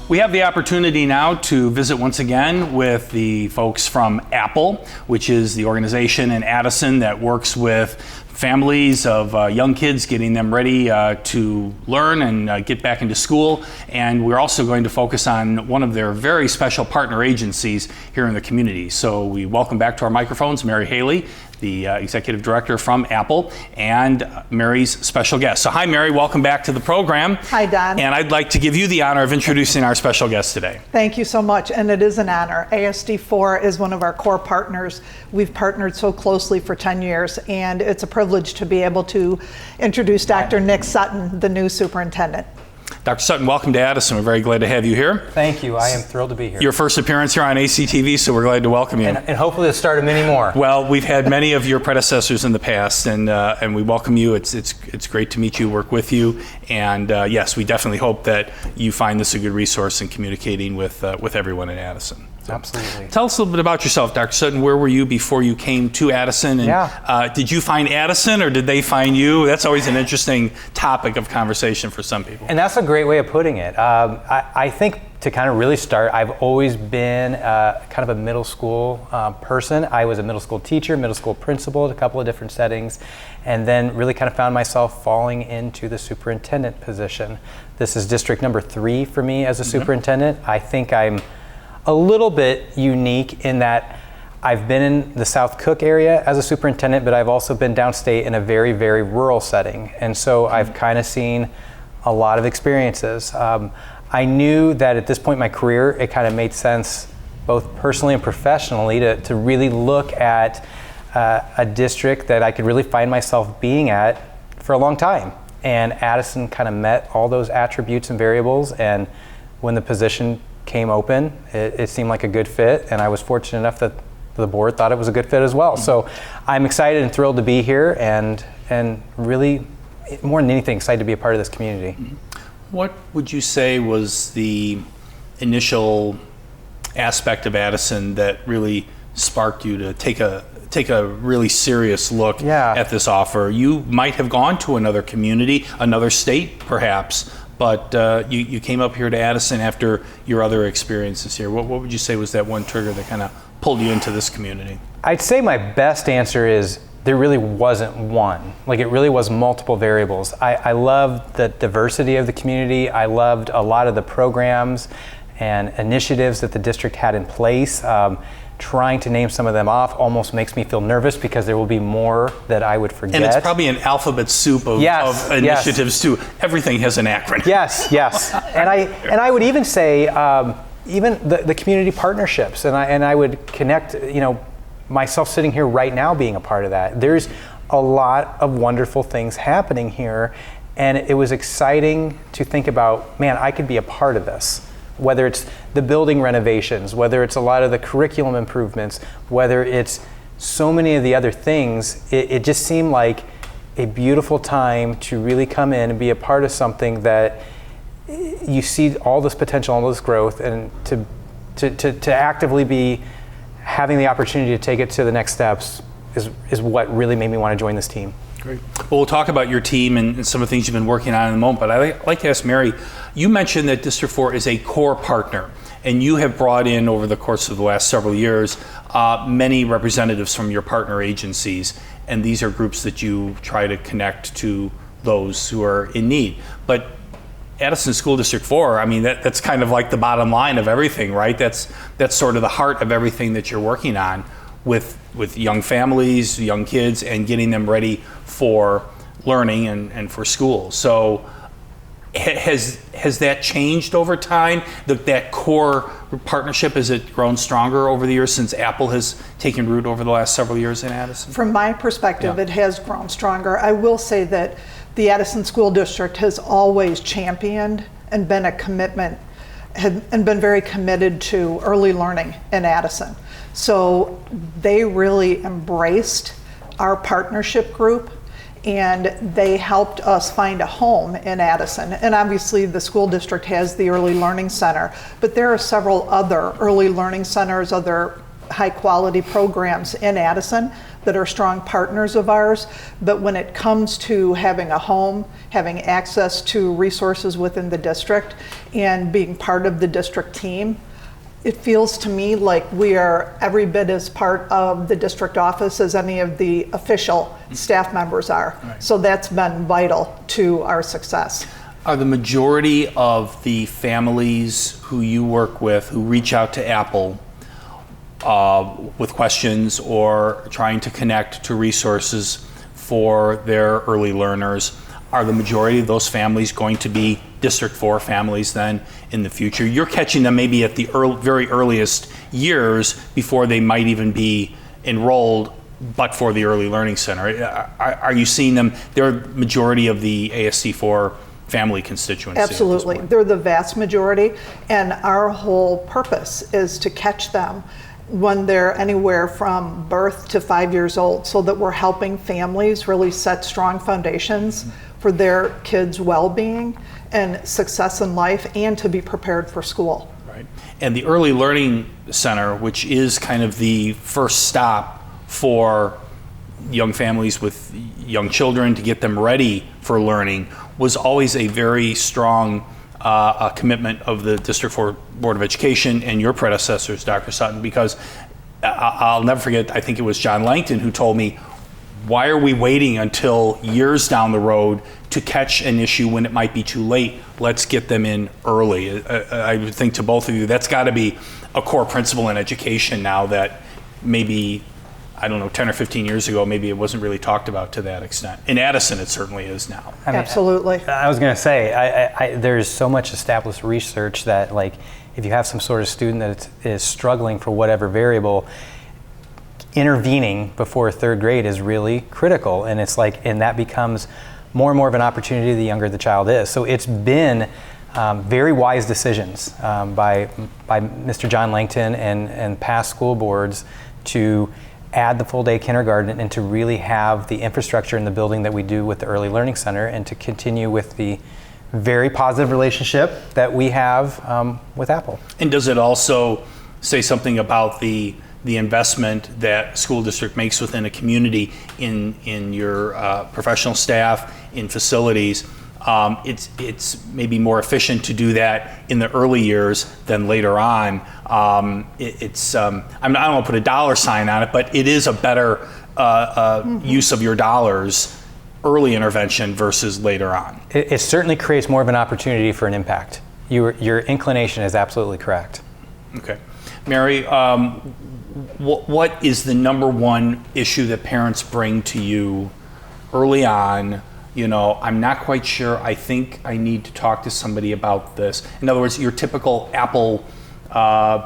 We have the opportunity now to visit once again with the folks from Apple, which is the organization in Addison that works with families of young kids, getting them ready to learn and get back into school. And we're also going to focus on one of their very special partner agencies here in the community. So we welcome back to our microphones Mary Haley, the executive director from Apple, and Mary's special guest. So hi Mary, welcome back to the program. Hi Don. And I'd like to give you the honor of introducing our special guest today. Thank you so much, and it is an honor. ASD4 is one of our core partners. We've partnered so closely for 10 years, and it's a privilege to be able to introduce Dr. Nick Sutton, the new superintendent. Dr. Sutton, welcome to Addison. We're very glad to have you here. Thank you. I am thrilled to be here. Your first appearance here on ACTV, so we're glad to welcome you. And hopefully the start of many more. Well, we've had many of your predecessors in the past, and we welcome you. It's great to meet you, work with you, and yes, we definitely hope that you find this a good resource in communicating with everyone in Addison. So, absolutely. Tell us a little bit about yourself, Dr. Sutton. Where were you before you came to Addison? And, did you find Addison or did they find you? That's always an interesting topic of conversation for some people. And that's a great way of putting it. I think to kind of really start, I've always been kind of a middle school person. I was a middle school teacher, middle school principal at a couple of different settings, and then really kind of found myself falling into the superintendent position. This is district number 3 for me as a superintendent. I think I'm a little bit unique in that I've been in the South Cook area as a superintendent, but I've also been downstate in a very, very rural setting. And so I've kind of seen a lot of experiences. I knew that at this point in my career, it kind of made sense both personally and professionally to really look at a district that I could really find myself being at for a long time. And Addison kind of met all those attributes and variables. And when the position came open, it seemed like a good fit, and I was fortunate enough that the board thought it was a good fit as well. So I'm excited and thrilled to be here, and really, more than anything, excited to be a part of this community. What would you say was the initial aspect of Addison that really sparked you to take a really serious look at this offer? You might have gone to another community, another state perhaps, but you came up here to Addison after your other experiences here. What would you say was that one trigger that kind of pulled you into this community? I'd say my best answer is there really wasn't one. Like, it really was multiple variables. I loved the diversity of the community. I loved a lot of the programs and initiatives that the district had in place. Trying to name some of them off almost makes me feel nervous because there will be more that I would forget. And it's probably an alphabet soup of initiatives too. Everything has an acronym. Yes. And I would even say even the community partnerships, and I would connect, myself sitting here right now being a part of that. There's a lot of wonderful things happening here, and it was exciting to think about, man, I could be a part of this. Whether it's the building renovations, whether it's a lot of the curriculum improvements, whether it's so many of the other things, it just seemed like a beautiful time to really come in and be a part of something that you see all this potential, all this growth, and to actively be having the opportunity to take it to the next steps is what really made me want to join this team. Great. Well, we'll talk about your team and some of the things you've been working on in a moment, but I'd like to ask Mary, you mentioned that District 4 is a core partner, and you have brought in over the course of the last several years many representatives from your partner agencies, and these are groups that you try to connect to those who are in need. But Addison School District 4, I mean, that's kind of like the bottom line of everything, right? That's sort of the heart of everything that you're working on with young families, young kids, and getting them ready for learning and for school. So has that changed over time? That core partnership, has it grown stronger over the years since Apple has taken root over the last several years in Addison? From my perspective, it has grown stronger. I will say that the Addison School District has always championed and been a commitment and been very committed to early learning in Addison. So they really embraced our partnership group, and they helped us find a home in Addison. And obviously the school district has the Early Learning Center, but there are several other early learning centers, other high quality programs in Addison that are strong partners of ours. But when it comes to having a home, having access to resources within the district, and being part of the district team, it feels to me like we are every bit as part of the district office as any of the official staff members are. Right. So that's been vital to our success. Are the majority of the families who you work with who reach out to Apple with questions or trying to connect to resources for their early learners, are the majority of those families going to be District 4 families then in the future? You're catching them maybe at the very earliest years before they might even be enrolled, but for the Early Learning Center. Are you seeing them? They're the majority of the ASC4 family constituency. Absolutely. They're the vast majority, and our whole purpose is to catch them when they're anywhere from birth to 5 years old, so that we're helping families really set strong foundations for their kids' well-being and success in life, and to be prepared for school. Right. And the Early Learning Center, which is kind of the first stop for young families with young children to get them ready for learning, was always a very strong commitment of the District 4 Board of Education and your predecessors, Dr. Sutton, because I'll never forget, I think it was John Langton who told me, why are we waiting until years down the road to catch an issue when it might be too late? Let's get them in early. I would think to both of you, that's got to be a core principle in education now that maybe, I don't know, 10 or 15 years ago, maybe it wasn't really talked about to that extent. In Addison, it certainly is now. I mean, Absolutely. I was going to say, there's so much established research that, like, if you have some sort of student that is struggling for whatever variable, intervening before third grade is really critical. And it's like, and that becomes more and more of an opportunity the younger the child is. So it's been very wise decisions by Mr. John Langton and past school boards to add the full day kindergarten and to really have the infrastructure in the building that we do with the Early Learning Center, and to continue with the very positive relationship that we have with Apple. And does it also say something about the investment that school district makes within a community in your professional staff, in facilities? It's maybe more efficient to do that in the early years than later on. I don't want to put a dollar sign on it, but it is a better use of your dollars, early intervention versus later on. It certainly creates more of an opportunity for an impact. Your inclination is absolutely correct. Okay. Mary, what is the number one issue that parents bring to you early on? You know, I'm not quite sure. I think I need to talk to somebody about this. In other words, your typical Apple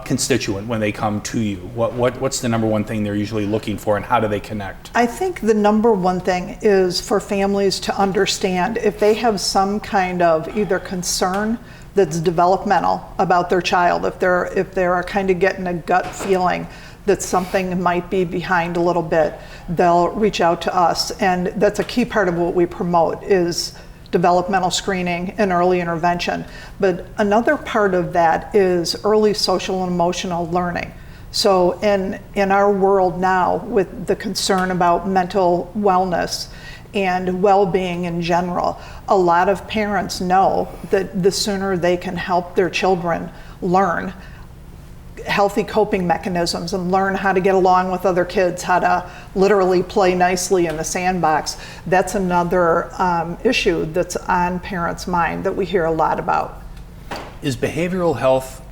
constituent when they come to you. What's the number one thing they're usually looking for, and how do they connect? I think the number one thing is for families to understand if they have some kind of either concern that's developmental about their child, if they're kind of getting a gut feeling that something might be behind a little bit, they'll reach out to us. And that's a key part of what we promote is developmental screening and early intervention. But another part of that is early social and emotional learning. So in our world now, with the concern about mental wellness and well-being in general, a lot of parents know that the sooner they can help their children learn healthy coping mechanisms and learn how to get along with other kids, how to literally play nicely in the sandbox, that's another issue that's on parents' mind that we hear a lot about. Is behavioral health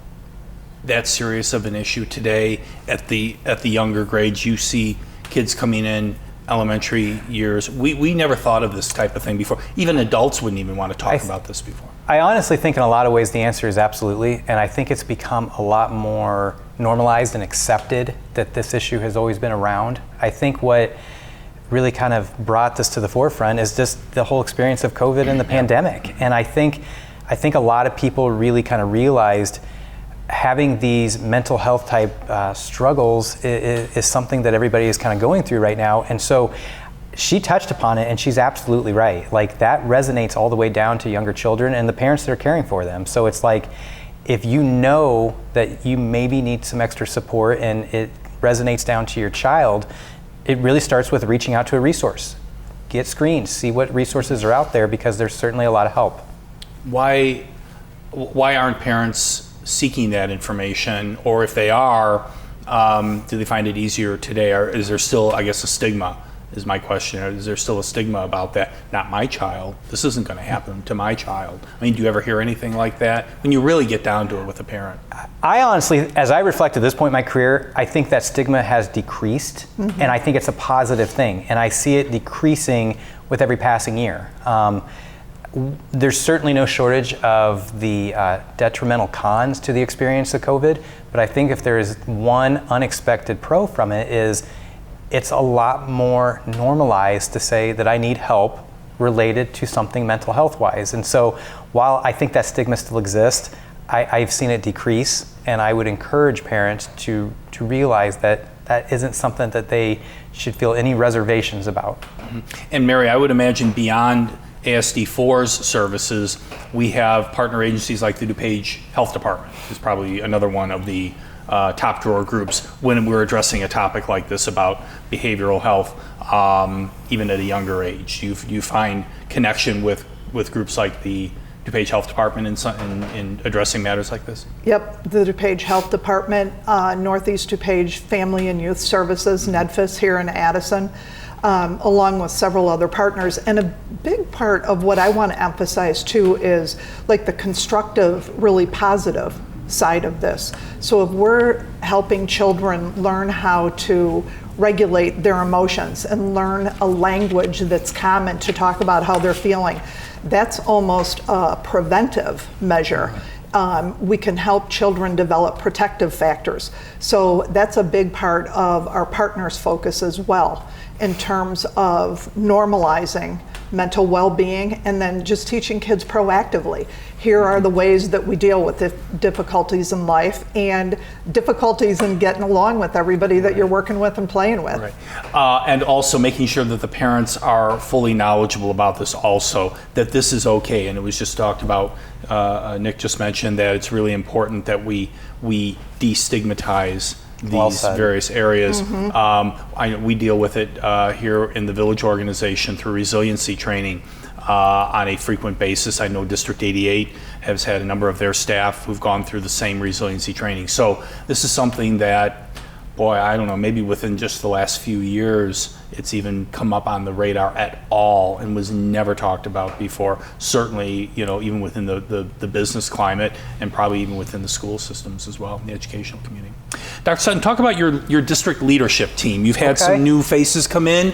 that serious of an issue today at the younger grades? You see kids coming in elementary years. We never thought of this type of thing before. Even adults wouldn't even want to talk about this before. I honestly think in a lot of ways the answer is absolutely, and I think it's become a lot more normalized and accepted that this issue has always been around. I think what really kind of brought this to the forefront is just the whole experience of COVID and the pandemic. And I think a lot of people really kind of realized having these mental health type struggles is something that everybody is kind of going through right now. And so she touched upon it, and she's absolutely right. Like, that resonates all the way down to younger children and the parents that are caring for them. So it's like, if you know that you maybe need some extra support and resonates down to your child, it really starts with reaching out to a resource. Get screened, see what resources are out there, because there's certainly a lot of help. Why aren't parents seeking that information? Or if they are, do they find it easier today? Or is there still, I guess, a stigma, is my question. Is there still a stigma about that? Not my child. This isn't going to happen to my child. I mean, do you ever hear anything like that when you really get down to it with a parent? I honestly, as I reflect at this point in my career, I think that stigma has decreased, and I think it's a positive thing. And I see it decreasing with every passing year. There's certainly no shortage of the detrimental cons to the experience of COVID, but I think if there is one unexpected pro from it, is it's a lot more normalized to say that I need help related to something mental health wise. And so while I think that stigma still exists, I've seen it decrease, and I would encourage parents to realize that that isn't something that they should feel any reservations about. And Mary, I would imagine beyond ASD4's services, we have partner agencies like the DuPage Health Department is probably another one of the top drawer groups when we're addressing a topic like this about behavioral health, even at a younger age. You find connection with groups like the DuPage Health Department in addressing matters like this? Yep, the DuPage Health Department, Northeast DuPage Family and Youth Services, NEDFIS here in Addison, along with several other partners. And a big part of what I want to emphasize too is like the constructive, really positive side of this. So if we're helping children learn how to regulate their emotions and learn a language that's common to talk about how they're feeling, that's almost a preventive measure. We can help children develop protective factors. So that's a big part of our partners' focus as well, in terms of normalizing mental well-being and then just teaching kids proactively. Here are the ways that we deal with the difficulties in life and difficulties in getting along with everybody that you're working with and playing with. Right. And also making sure that the parents are fully knowledgeable about this also, that this is okay. And it was just talked about, Nick just mentioned that it's really important that we destigmatize these various areas. We deal with it here in the Village organization through resiliency training on a frequent basis. I know District 88 has had a number of their staff who've gone through the same resiliency training. So this is something that, boy, I don't know, maybe within just the last few years, it's even come up on the radar at all and was never talked about before. Certainly, even within the business climate and probably even within the school systems as well, the educational community. Dr. Sutton, talk about your district leadership team. You've had some new faces come in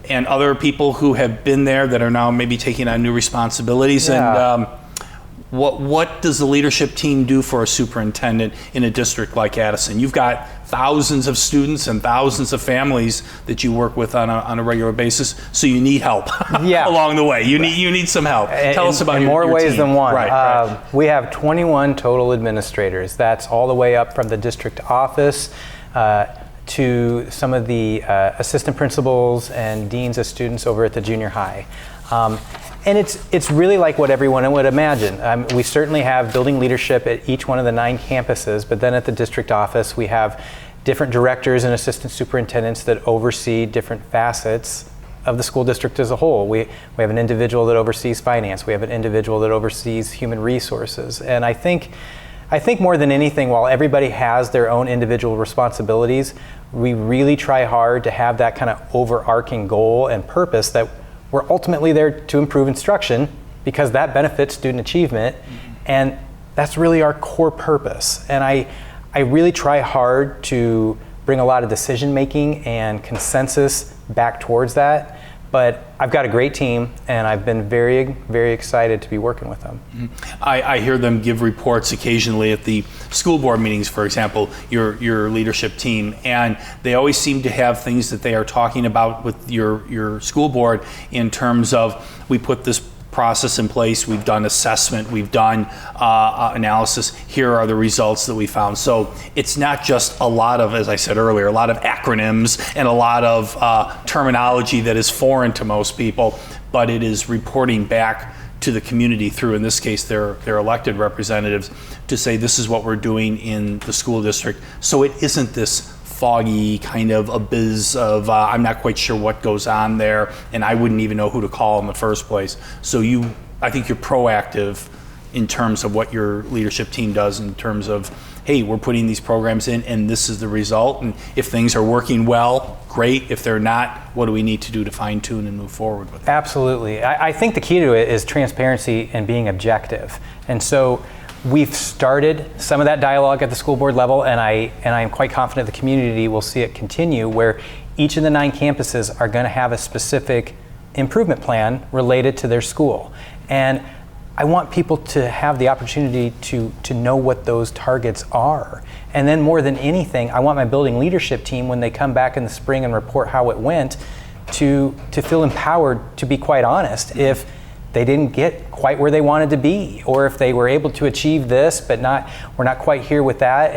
and other people who have been there that are now maybe taking on new responsibilities. Yeah. And what does the leadership team do for a superintendent in a district like Addison? You've got thousands of students and thousands of families that you work with on a regular basis, so you need help along the way. You need some help. Tell us about in more ways team. than one. Right. We have 21 total administrators. That's all the way up from the district office to some of the assistant principals and deans of students over at the junior high. And it's really like what everyone would imagine. We certainly have building leadership at each one of the 9 campuses, but then at the district office we have different directors and assistant superintendents that oversee different facets of the school district as a whole. We have an individual that oversees finance. We have an individual that oversees human resources. And I think more than anything, while everybody has their own individual responsibilities, we really try hard to have that kind of overarching goal and purpose that we're ultimately there to improve instruction because that benefits student achievement. And that's really our core purpose. And I really try hard to bring a lot of decision making and consensus back towards that. But I've got a great team, and I've been very, very excited to be working with them. I hear them give reports occasionally at the school board meetings, for example, your leadership team, and they always seem to have things that they are talking about with your school board in terms of, we put this process in place, we've done assessment, we've done analysis, here are the results that we found. So it's not just a lot of, as I said earlier, a lot of acronyms and a lot of terminology that is foreign to most people, but it is reporting back to the community through, in this case, their elected representatives, to say this is what we're doing in the school district. So it isn't this foggy kind of abyss of I'm not quite sure what goes on there, and I wouldn't even know who to call in the first place. So I think you're proactive in terms of what your leadership team does in terms of, hey, we're putting these programs in and this is the result, and if things are working well, great. If they're not, what do we need to do to fine tune and move forward with it? Absolutely. I think the key to it is transparency and being objective. And so we've started some of that dialogue at the school board level, and I am quite confident the community will see it continue, where each of the 9 campuses are going to have a specific improvement plan related to their school. And I want people to have the opportunity to know what those targets are. And then more than anything, I want my building leadership team, when they come back in the spring and report how it went, to feel empowered, to be quite honest, if they didn't get quite where they wanted to be, or if they were able to achieve this, but we're not quite here with that.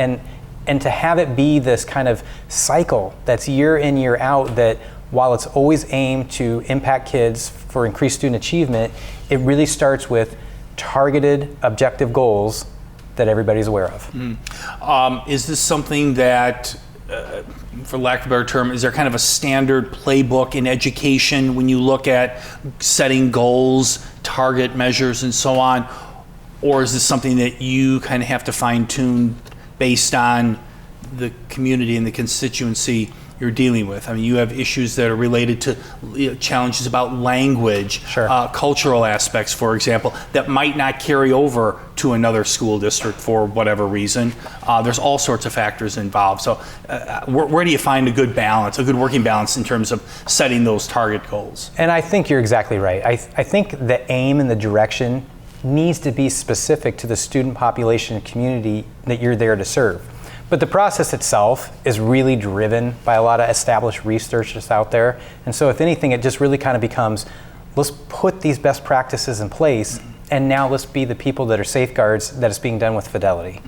And to have it be this kind of cycle that's year in, year out, that while it's always aimed to impact kids for increased student achievement, it really starts with targeted, objective goals that everybody's aware of. Is this something that, for lack of a better term, is there kind of a standard playbook in education when you look at setting goals, target measures, and so on? Or is this something that you kind of have to fine tune based on the community and the constituency you're dealing with? I mean, you have issues that are related to challenges about language, Sure. Cultural aspects, for example, that might not carry over to another school district for whatever reason. There's all sorts of factors involved. So where do you find a good balance, a good working balance in terms of setting those target goals? And I think you're exactly right. I think the aim and the direction needs to be specific to the student population and community that you're there to serve. But the process itself is really driven by a lot of established research that's out there. And so if anything, it just really kind of becomes, let's put these best practices in place, and now let's be the people that are safeguards that it's being done with fidelity.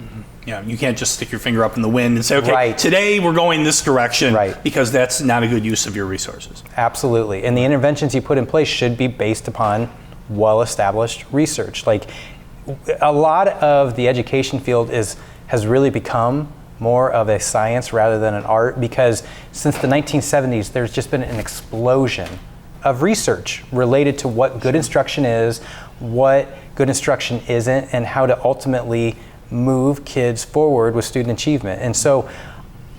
Yeah, you can't just stick your finger up in the wind and say, okay, Right. Today we're going this direction, Right. because that's not a good use of your resources. Absolutely. And the interventions you put in place should be based upon well-established research. Like, a lot of the education field has really become more of a science rather than an art, because since the 1970s, there's just been an explosion of research related to what good instruction is, what good instruction isn't, and how to ultimately move kids forward with student achievement. And so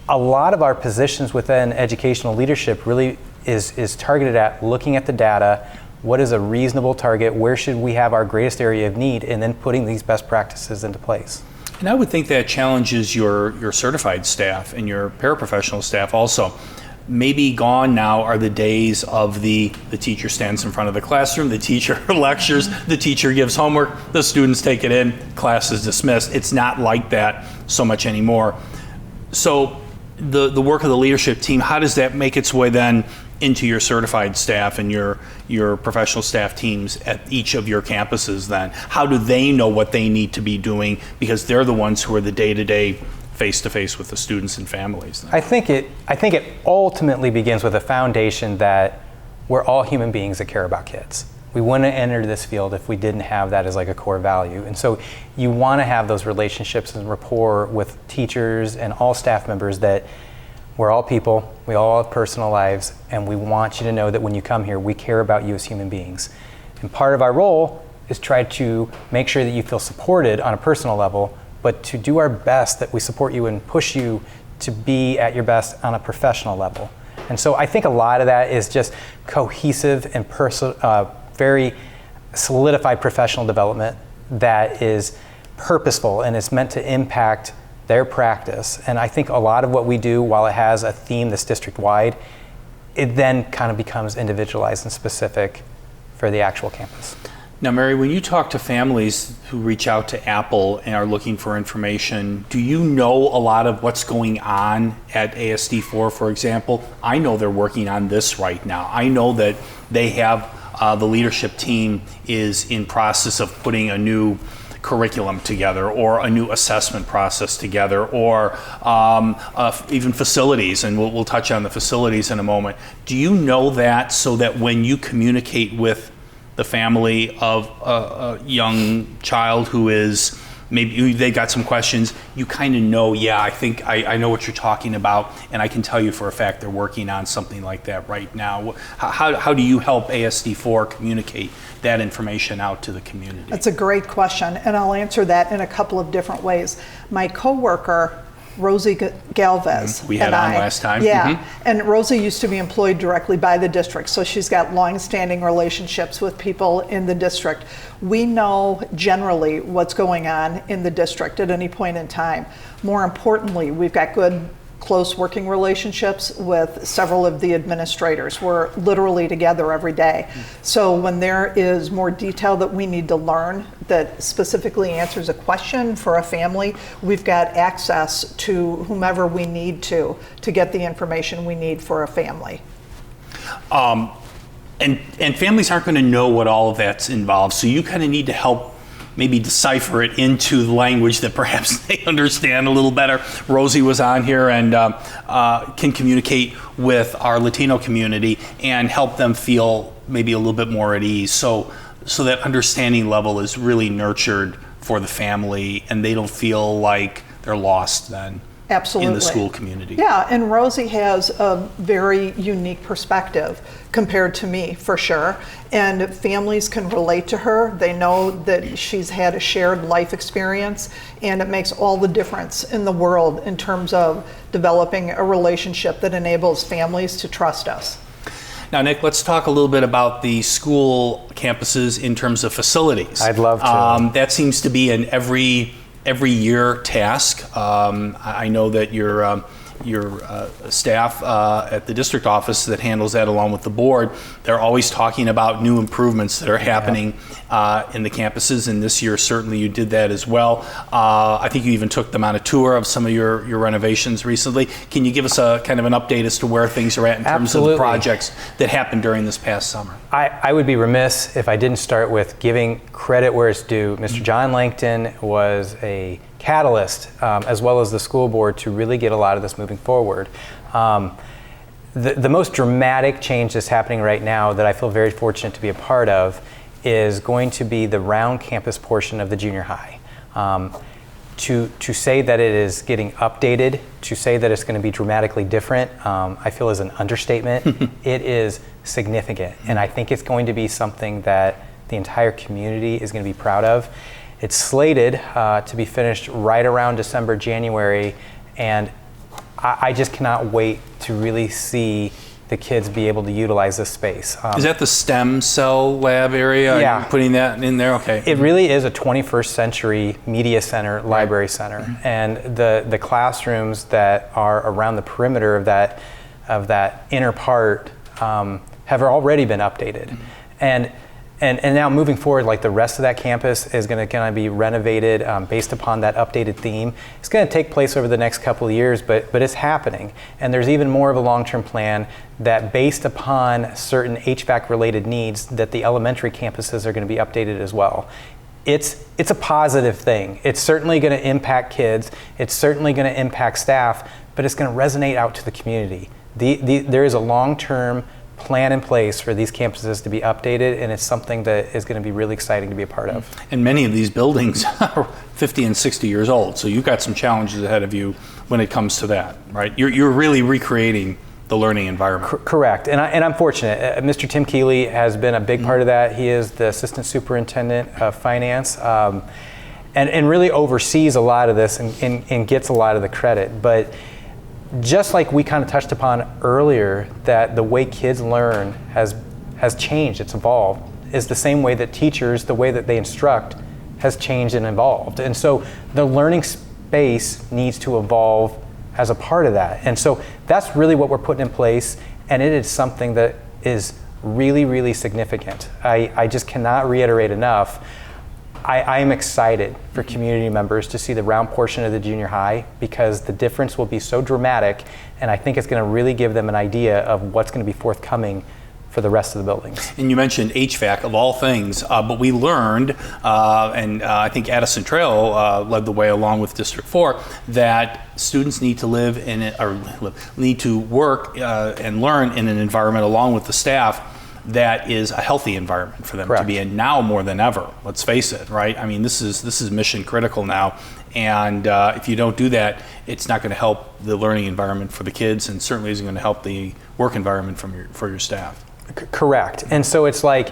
a lot of our positions within educational leadership really is targeted at looking at the data, what is a reasonable target, where should we have our greatest area of need, and then putting these best practices into place. And I would think that challenges your certified staff and your paraprofessional staff also. Maybe gone now are the days of the teacher stands in front of the classroom, the teacher lectures, the teacher gives homework, the students take it in, class is dismissed. It's not like that so much anymore. So the work of the leadership team, how does that make its way then into your certified staff and your professional staff teams at each of your campuses then? How do they know what they need to be doing, because they're the ones who are the day-to-day face-to-face with the students and families then? I think it ultimately begins with a foundation that we're all human beings that care about kids. We wouldn't enter this field if we didn't have that as like a core value. And so you want to have those relationships and rapport with teachers and all staff members, that we're all people, we all have personal lives, and we want you to know that when you come here, we care about you as human beings. And part of our role is try to make sure that you feel supported on a personal level, but to do our best that we support you and push you to be at your best on a professional level. And so I think a lot of that is just cohesive and very solidified professional development that is purposeful and is meant to impact their practice. And I think a lot of what we do, while it has a theme that's district-wide, it then kind of becomes individualized and specific for the actual campus. Now, Mary, when you talk to families who reach out to Apple and are looking for information, do you know a lot of what's going on at ASD4, for example? I know they're working on this right now. I know that they have, the leadership team is in process of putting a new curriculum together, or a new assessment process together, or even facilities, and we'll touch on the facilities in a moment. Do you know that, so that when you communicate with the family of a young child who is, maybe they got some questions, you kind of know, yeah, I think I know what you're talking about, and I can tell you for a fact they're working on something like that right now. How do you help ASD4 communicate that information out to the community? That's a great question, and I'll answer that in a couple of different ways. My coworker, Rosie Galvez. We had and on last time. Yeah, and Rosie used to be employed directly by the district, so she's got long-standing relationships with people in the district. We know generally what's going on in the district at any point in time. More importantly, we've got good, close working relationships with several of the administrators. We're literally together every day. So when there is more detail that we need to learn that specifically answers a question for a family, we've got access to whomever we need to get the information we need for a family. And families aren't going to know what all of that's involved, so you kind of need to help maybe decipher it into the language that perhaps they understand a little better. Rosie was on here and can communicate with our Latino community and help them feel maybe a little bit more at ease. So that understanding level is really nurtured for the family and they don't feel like they're lost then. Absolutely. In the school community. Yeah, and Rosie has a very unique perspective compared to me, for sure. And families can relate to her. They know that she's had a shared life experience, and it makes all the difference in the world in terms of developing a relationship that enables families to trust us. Now, Nick, let's talk a little bit about the school campuses in terms of facilities. I'd love to. That seems to be an every year task. I know that your staff at the district office that handles that along with the board, they're always talking about new improvements that are happening in the campuses, and this year certainly you did that as well. I think you even took them on a tour of some of your renovations recently. Can you give us a kind of an update as to where things are at in terms of the projects that happened during this past summer? I would be remiss if I didn't start with giving credit where it's due. Mr. John Langton was a catalyst, as well as the school board, to really get a lot of this moving forward. The most dramatic change that's happening right now that I feel very fortunate to be a part of is going to be the round campus portion of the junior high. To say that it is getting updated, to say that it's going to be dramatically different, I feel is an understatement. It is significant, and I think it's going to be something that the entire community is going to be proud of. It's slated to be finished right around December, January, and I just cannot wait to really see the kids be able to utilize this space. Is that the stem cell lab area? Yeah. Are you putting that in there? Okay. It really is a 21st century media center, library center, and the classrooms that are around the perimeter of that inner part have already been updated. And now moving forward, like the rest of that campus is going to be renovated based upon that updated theme. It's going to take place over the next couple of years, but it's happening. And there's even more of a long-term plan that, based upon certain HVAC-related needs, that the elementary campuses are going to be updated as well. It's a positive thing. It's certainly going to impact kids. It's certainly going to impact staff, but it's going to resonate out to the community. There is a long-term plan in place for these campuses to be updated, and it's something that is going to be really exciting to be a part of. And many of these buildings are 50 and 60 years old, so you've got some challenges ahead of you when it comes to that, right? You're really recreating the learning environment. Correct, and I'm fortunate. Mr. Tim Keeley has been a big part of that. He is the Assistant Superintendent of Finance, and really oversees a lot of this and gets a lot of the credit. But just like we kind of touched upon earlier, that the way kids learn has changed, it's evolved, is the same way that teachers, the way that they instruct, has changed and evolved. And so the learning space needs to evolve as a part of that. And so that's really what we're putting in place, and it is something that is really, really significant. I just cannot reiterate enough. I am excited for community members to see the round portion of the junior high, because the difference will be so dramatic, and I think it's going to really give them an idea of what's going to be forthcoming for the rest of the buildings. And you mentioned HVAC of all things, but we learned, and I think Addison Trail led the way along with District 4, that students need to live in it, or need to work and learn in an environment along with the staff that is a healthy environment for them Correct. to be in now more than ever. Let's face it, right? I mean, this is mission critical now, and if you don't do that, it's not going to help the learning environment for the kids, and certainly isn't going to help the work environment for your staff. Correct. And so it's like,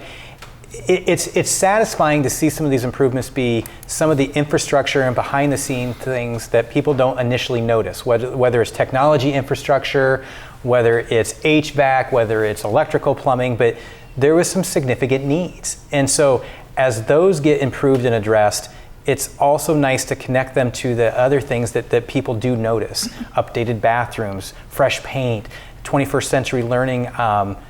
it's satisfying to see some of these improvements be some of the infrastructure and behind the scene things that people don't initially notice, whether it's technology infrastructure, whether it's HVAC, whether it's electrical plumbing, but there was some significant needs. And so as those get improved and addressed, it's also nice to connect them to the other things that people do notice. Updated bathrooms, fresh paint, 21st century learning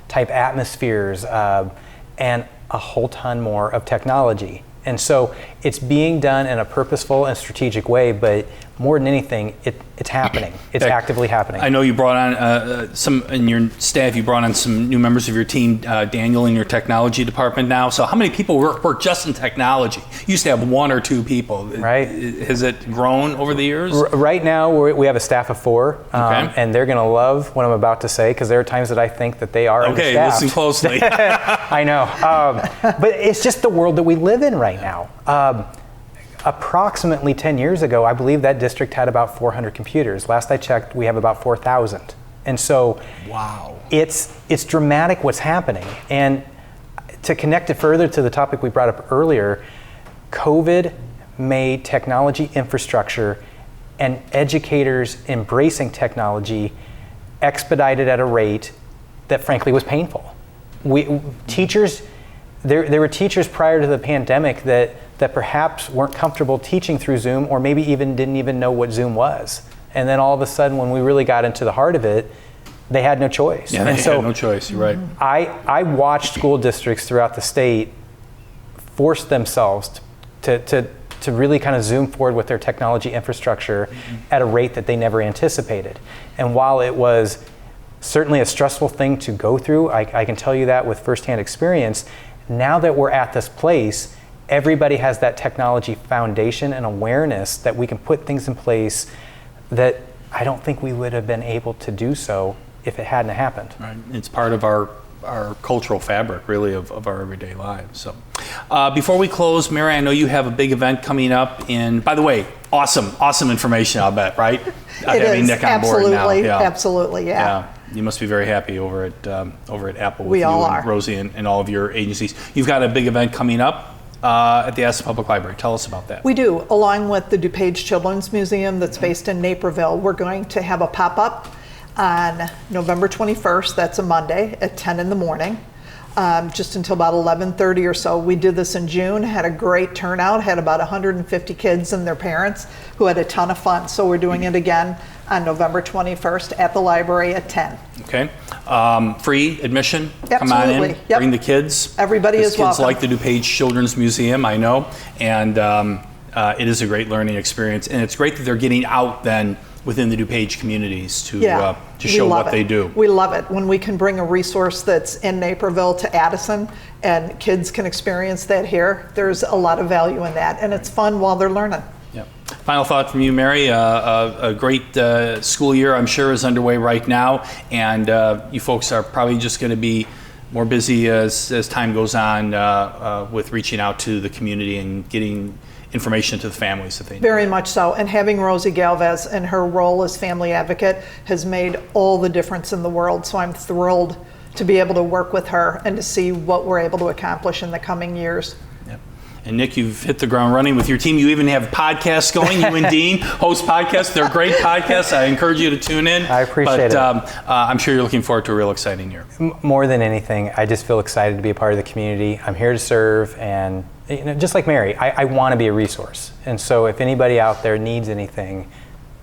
type atmospheres, and a whole ton more of technology. And so it's being done in a purposeful and strategic way, but more than anything, it's happening. It's actively happening. I know you brought on some in your staff. You brought on some new members of your team, Daniel, in your technology department now. So how many people work just in technology? You used to have 1 or 2 people. Right. Has it grown over the years? Right now, we have a staff of 4, Okay. and they're going to love what I'm about to say, because there are times that I think that they are Okay, understaffed. listen closely. I know. But it's just the world that we live in right now. Approximately 10 years ago, I believe that district had about 400 computers. Last I checked, we have about 4,000. And so Wow. it's dramatic what's happening. And to connect it further to the topic we brought up earlier, COVID made technology infrastructure and educators embracing technology expedited at a rate that frankly was painful. Teachers, there were teachers prior to the pandemic that perhaps weren't comfortable teaching through Zoom, or maybe didn't even know what Zoom was. And then all of a sudden, when we really got into the heart of it, they had no choice. Yeah, they had no choice. You're right. I watched school districts throughout the state force themselves to really kind of zoom forward with their technology infrastructure at a rate that they never anticipated. And while it was certainly a stressful thing to go through, I can tell you that with firsthand experience, now that we're at this place, everybody has that technology foundation and awareness that we can put things in place that I don't think we would have been able to do so if it hadn't happened. Right. It's part of our cultural fabric, really, of our everyday lives. So, before we close, Mary, I know you have a big event coming up. By the way, awesome information, I'll bet, right? It is, Nick on board now. absolutely, Yeah. absolutely, yeah. You must be very happy over at Apple with We you all and are. Rosie and all of your agencies. You've got a big event coming up at the Addison Public Library. Tell us about that. We do, along with the DuPage Children's Museum that's based in Naperville. We're going to have a pop-up on November 21st, that's a Monday, at 10 in the morning, just until about 11:30 or so. We did this in June, had a great turnout, had about 150 kids and their parents who had a ton of fun. So we're doing it again on November 21st at the library at 10. Okay. Free admission. Come on in. Absolutely. Yep. Bring the kids. Everybody is welcome. Kids like the DuPage Children's Museum, I know, and it is a great learning experience. And it's great that they're getting out then within the DuPage communities to show what they do. We love it when we can bring a resource that's in Naperville to Addison and kids can experience that here. There's a lot of value in that, and it's fun while they're learning. Yep. Final thought from you, Mary. A great school year, I'm sure, is underway right now, and you folks are probably just going to be more busy as time goes on with reaching out to the community and getting information to the families that they need. Very much so, and having Rosie Galvez and her role as family advocate has made all the difference in the world, so I'm thrilled to be able to work with her and to see what we're able to accomplish in the coming years. And Nick, you've hit the ground running with your team. You even have podcasts going. You and Dean host podcasts. They're great podcasts. I encourage you to tune in. I appreciate it. I'm sure you're looking forward to a real exciting year. More than anything, I just feel excited to be a part of the community. I'm here to serve, and just like Mary, I want to be a resource. And so if anybody out there needs anything,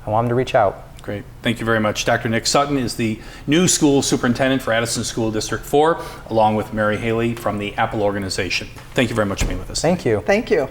I want them to reach out. Great. Thank you very much. Dr. Nick Sutton is the new school superintendent for Addison School District 4, along with Mary Haley from the Apple organization. Thank you very much for being with us. Thank you. Thank you.